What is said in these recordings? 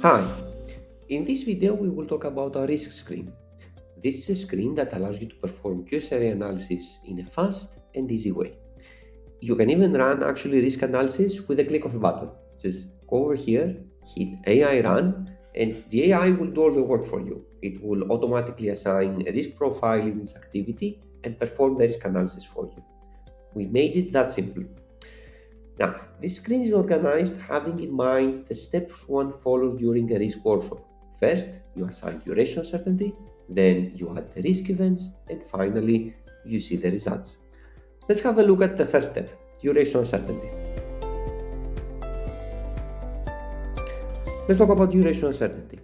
Hi, in this video we will talk about a risk screen. This is a screen that allows you to perform QSRA analysis in a fast and easy way. You can even run actually risk analysis with a click of a button. Just go over here, hit AI run, and the AI will do all the work for you. It will automatically assign a risk profile in its activity and perform the risk analysis for you. We made it that simple. Now, this screen is organized having in mind the steps one follows during a risk workshop. First, you assign duration uncertainty, then you add the risk events, and finally, you see the results. Let's have a look at the first step, duration uncertainty. Let's talk about duration uncertainty.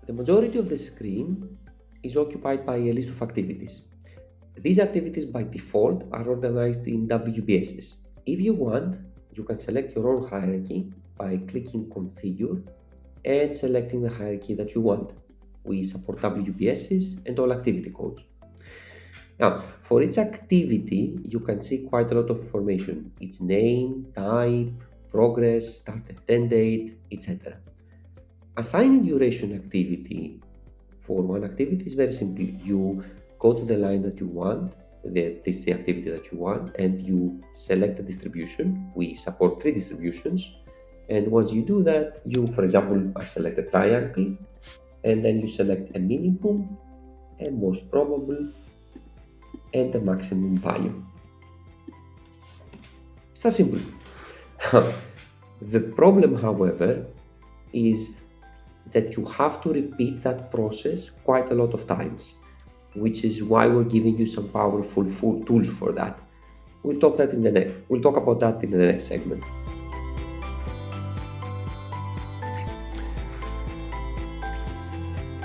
The majority of the screen is occupied by a list of activities. These activities by default are organized in WBSs. If you want, you can select your own hierarchy by clicking Configure and selecting the hierarchy that you want. We support WBSs and all activity codes. Now, for each activity, you can see quite a lot of information: its name, type, progress, started end date, etc. Assigning duration activity for one activity is very simple. You go to the line that you want, this is the activity that you want, and you select the distribution. We support 3 distributions. And once you do that, for example, I select a triangle, and then you select a minimum, and most probable, and the maximum value. It's that simple. The problem, however, is that you have to repeat that process quite a lot of times, which is why we're giving you some powerful tools for that. We'll talk about that in the next segment.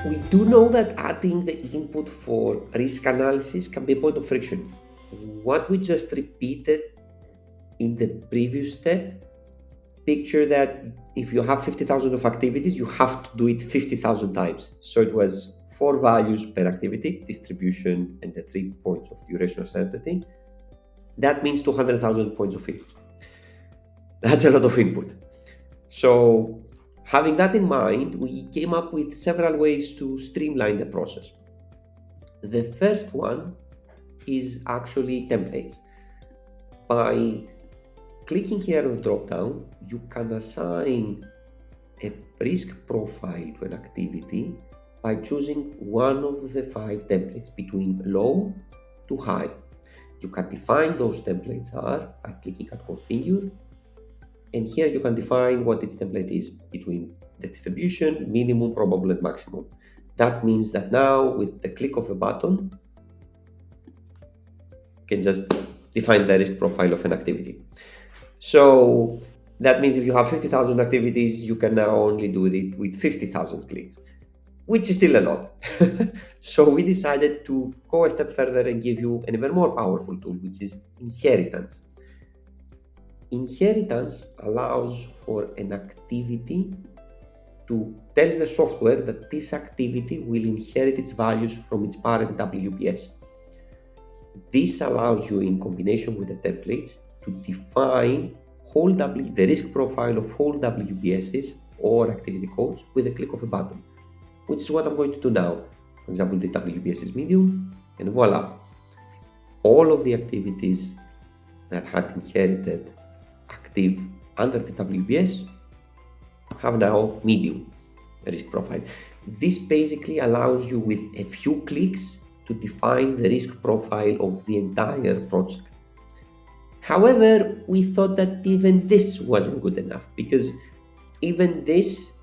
We do know that adding the input for risk analysis can be a point of friction. What we just repeated in the previous step, picture that if you have 50,000 of activities, you have to do it 50,000 times. So it was 4 values per activity, distribution, and the 3 points of duration uncertainty. That means 200,000 points of input. That's a lot of input. So having that in mind, we came up with several ways to streamline the process. The first one is actually templates. By clicking here on the drop-down, you can assign a risk profile to an activity by choosing one of the 5 templates between low to high. You can define those templates are by clicking at Configure, and here you can define what its template is between the distribution, minimum, probable, and maximum. That means that now with the click of a button, you can just define the risk profile of an activity. So that means if you have 50,000 activities, you can now only do it with 50,000 clicks, which is still a lot. So we decided to go a step further and give you an even more powerful tool, which is inheritance. Inheritance allows for an activity to tell the software that this activity will inherit its values from its parent WBS. This allows you, in combination with the templates, to define the risk profile of whole WBSs or activity codes with a click of a button, which is what I'm going to do now. For example, this WBS is medium, and voila. All of the activities that had inherited active under this WBS have now medium risk profile. This basically allows you with a few clicks to define the risk profile of the entire project. However, we thought that even this wasn't good enough, because even this,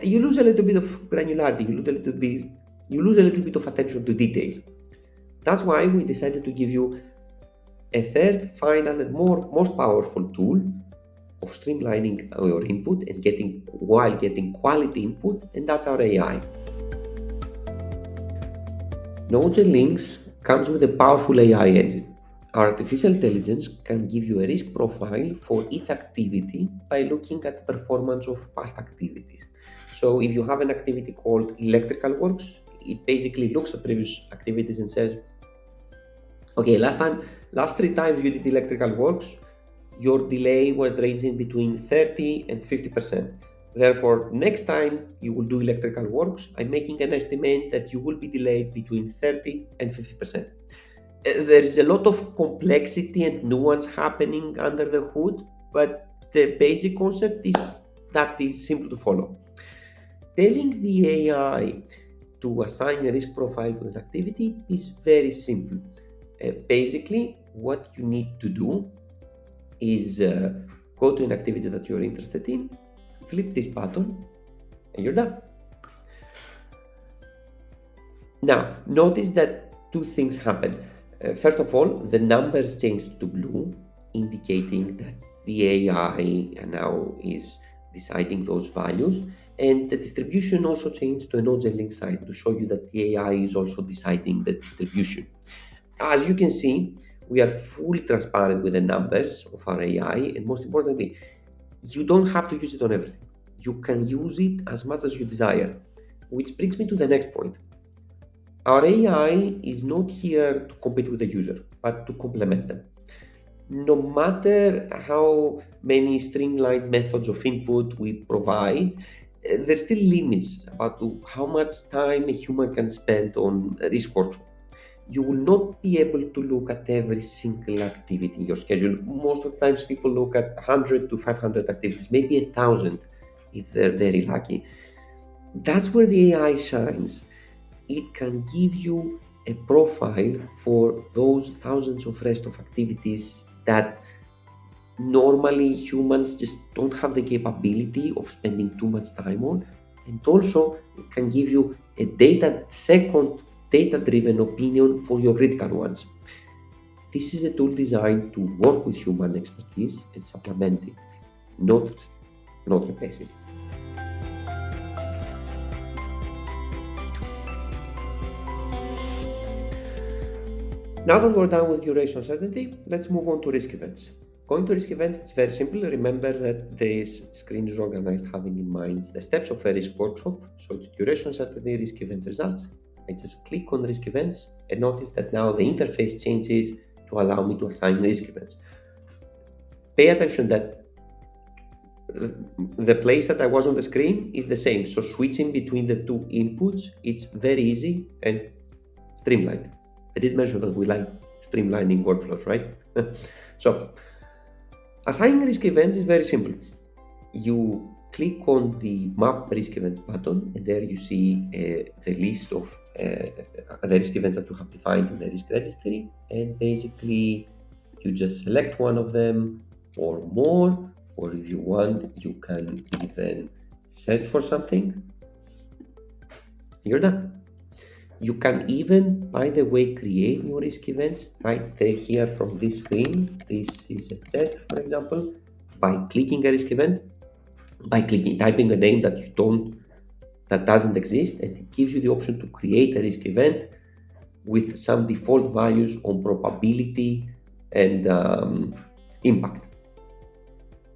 you lose a little bit of granularity, you lose a little bit of attention to detail. That's why we decided to give you a third, final, and most powerful tool of streamlining your input and getting quality input, and that's our AI. Nodes and Links comes with a powerful AI engine. Our artificial intelligence can give you a risk profile for each activity by looking at the performance of past activities. So if you have an activity called electrical works, it basically looks at previous activities and says, okay, last 3 times you did electrical works, your delay was ranging between 30 and 50%. Therefore, next time you will do electrical works, I'm making an estimate that you will be delayed between 30 and 50%. There is a lot of complexity and nuance happening under the hood, but the basic concept is that is simple to follow. Telling the AI to assign a risk profile to an activity is very simple. Basically, what you need to do is go to an activity that you're interested in, flip this button, and you're done. Now, notice that two things happen. First of all, the numbers changed to blue, indicating that the AI now is deciding those values. And the distribution also changed to an orange link side to show you that the AI is also deciding the distribution. As you can see, we are fully transparent with the numbers of our AI, and most importantly, you don't have to use it on everything. You can use it as much as you desire, which brings me to the next point. Our AI is not here to compete with the user, but to complement them. No matter how many streamlined methods of input we provide, there's still limits about how much time a human can spend on risk workshop. You will not be able to look at every single activity in your schedule. Most of the times people look at 100 to 500 activities, maybe 1,000 if they're very lucky. That's where the AI shines. It can give you a profile for those thousands of rest of activities that normally humans just don't have the capability of spending too much time on. And also it can give you a data-driven opinion for your critical ones. This is a tool designed to work with human expertise and supplement it, not replace it. Now that we're done with duration uncertainty, let's move on to risk events. Going to risk events, it's very simple. Remember that this screen is organized having in mind the steps of a risk workshop. So it's duration uncertainty, risk events, results. I just click on risk events and notice that now the interface changes to allow me to assign risk events. Pay attention that the place that I was on the screen is the same. So switching between the two inputs, it's very easy and streamlined. I did mention that we like streamlining workflows, right? So assigning risk events is very simple. You click on the map risk events button, and there you see the list of the risk events that you have defined in the risk registry, and basically you just select one of them or more, or if you want you can even search for something. You're done. You can even, by the way, create new risk events right there here from this screen. This is a test, for example, by clicking a risk event, typing a name that doesn't exist, and it gives you the option to create a risk event with some default values on probability and impact.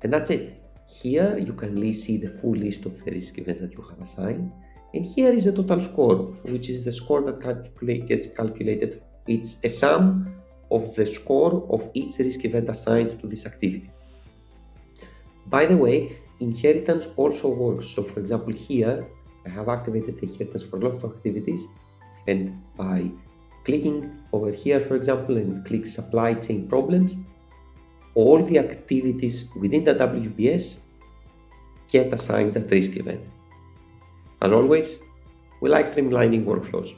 And that's it. Here you can see the full list of the risk events that you have assigned. And here is a total score, which is the score that gets calculated. It's a sum of the score of each risk event assigned to this activity. By the way, inheritance also works. So for example, here I have activated the inheritance for lots of activities, and by clicking over here, for example, and click supply chain problems, all the activities within the WBS get assigned that risk event. As always, we like streamlining workflows,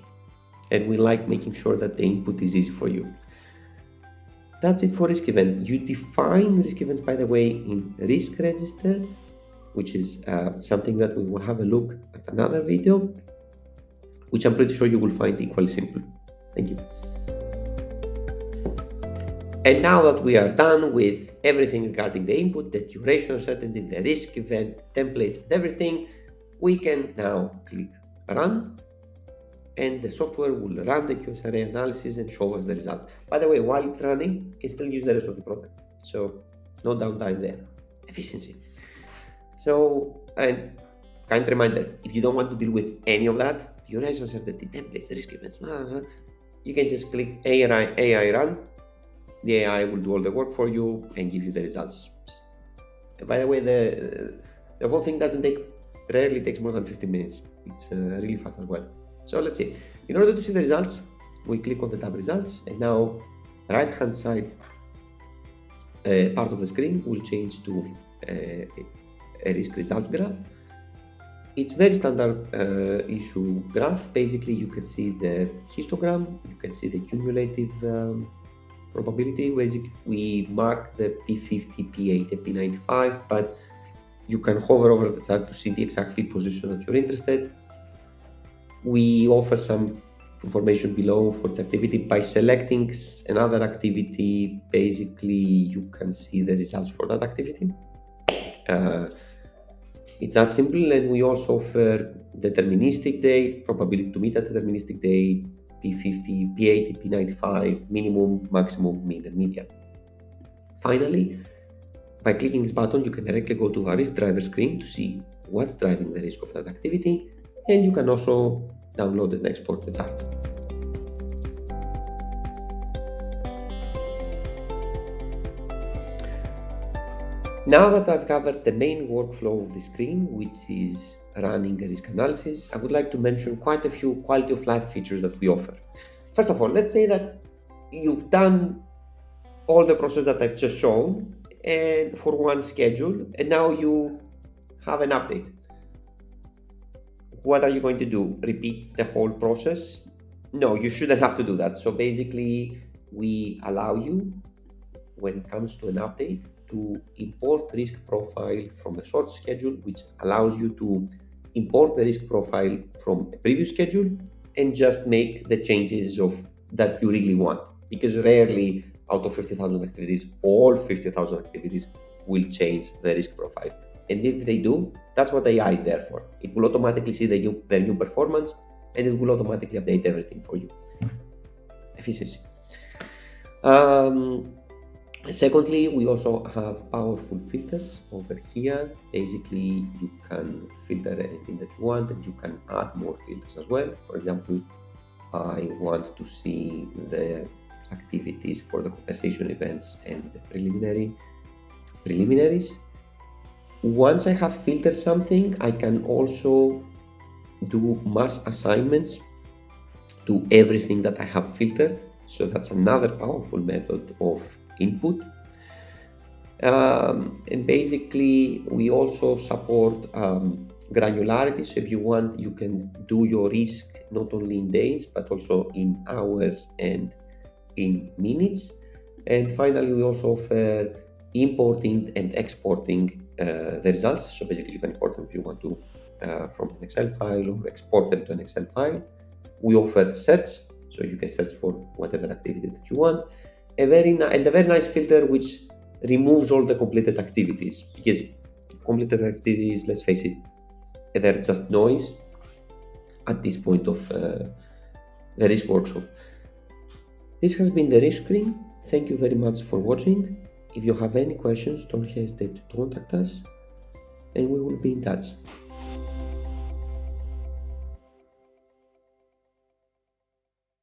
and we like making sure that the input is easy for you. That's it for risk event. You define risk events, by the way, in risk register, which is something that we will have a look at another video, which I'm pretty sure you will find equally simple. Thank you. And now that we are done with everything regarding the input, the duration uncertainty, the risk events, the templates, and everything, we can now click run, and the software will run the QSRA analysis and show us the result. By the way, while it's running, you can still use the rest of the product. So no downtime there. Efficiency. So, and kind reminder, if you don't want to deal with any of that, duration uncertainty, templates, risk events, you can just click AI run. The AI will do all the work for you and give you the results. By the way, the whole thing doesn't take rarely takes more than 15 minutes. It's really fast as well. So let's see. In order to see the results, we click on the tab results, and now right hand side part of the screen will change to a risk results graph. It's very standard issue graph. Basically, you can see the histogram, you can see the cumulative probability. Basically, we mark the P50, P80, and P95, but you can hover over the chart to see the exact P position that you're interested. We offer some information below for its activity. By selecting another activity, basically you can see the results for that activity. It's that simple. And we also offer deterministic date, probability to meet a deterministic date, P50, P80, P95, minimum, maximum, mean, and median. Finally, by clicking this button, you can directly go to the risk driver screen to see what's driving the risk of that activity, and you can also download and export the chart. Now that I've covered the main workflow of the screen, which is running a risk analysis, I would like to mention quite a few quality of life features that we offer. First of all, let's say that you've done all the process that I've just shown and for one schedule, and now you have an update. What are you going to do? Repeat the whole process? No, you shouldn't have to do that. So basically, we allow you, when it comes to an update, to import risk profile from a short schedule, which allows you to import the risk profile from a previous schedule and just make the changes that you really want. Because rarely, out of 50,000 activities, all 50,000 activities will change the risk profile. And if they do, that's what AI is there for. It will automatically see the new performance, and it will automatically update everything for you. Efficiency. Secondly, we also have powerful filters over here. Basically, you can filter anything that you want, and you can add more filters as well. For example, I want to see the activities for the compensation events and the preliminaries. Once I have filtered something, I can also do mass assignments to everything that I have filtered. So that's another powerful method of input. And basically, we also support granularity. So if you want, you can do your risk not only in days, but also in hours and in minutes. And finally, we also offer importing and exporting the results. So basically, you can import them if you want to from an Excel file, or export them to an Excel file. We offer search, so you can search for whatever activity that you want. A very nice filter which removes all the completed activities, because completed activities, let's face it, they're just noise at this point of the risk workshop. This has been the risk screen. Thank you very much for watching. If you have any questions, don't hesitate to contact us, and we will be in touch.